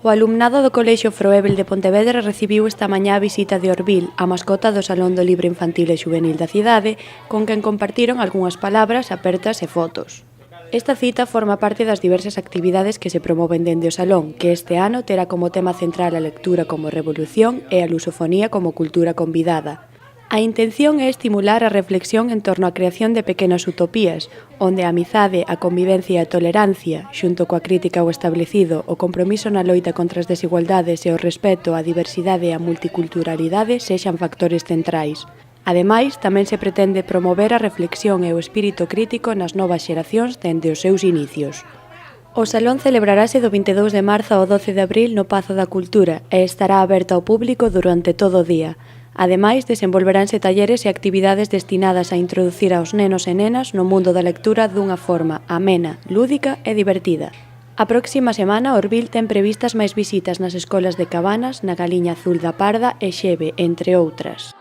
O alumnado do Colexio Froebel de Pontevedra recibiu esta mañá a visita de Orbil, a mascota do Salón do Libro Infantil e Xuvenil da cidade, con quen compartiron algunhas palabras, apertas e fotos. Esta cita forma parte das diversas actividades que se promoven dende o Salón, que este ano terá como tema central a lectura como revolución e a lusofonía como cultura convidada. A intención é estimular a reflexión en torno á creación de pequenas utopías, onde a amizade, a convivencia e a tolerancia, xunto coa crítica ao establecido, o compromiso na loita contra as desigualdades e o respeto á diversidade e á multiculturalidade sexan factores centrais. Ademais, tamén se pretende promover a reflexión e o espírito crítico nas novas xeracións dende os seus inicios. O Salón celebrarase do 22 de marzo ao 12 de abril no Pazo da Cultura e estará aberto ao público durante todo o día. Ademais, desenvolveranse talleres e actividades destinadas a introducir aos nenos e nenas no mundo da lectura dunha forma amena, lúdica e divertida. A próxima semana, Orbil ten previstas máis visitas nas escolas de Cabanas, na Galiña Azul da Parda e Xeve, entre outras.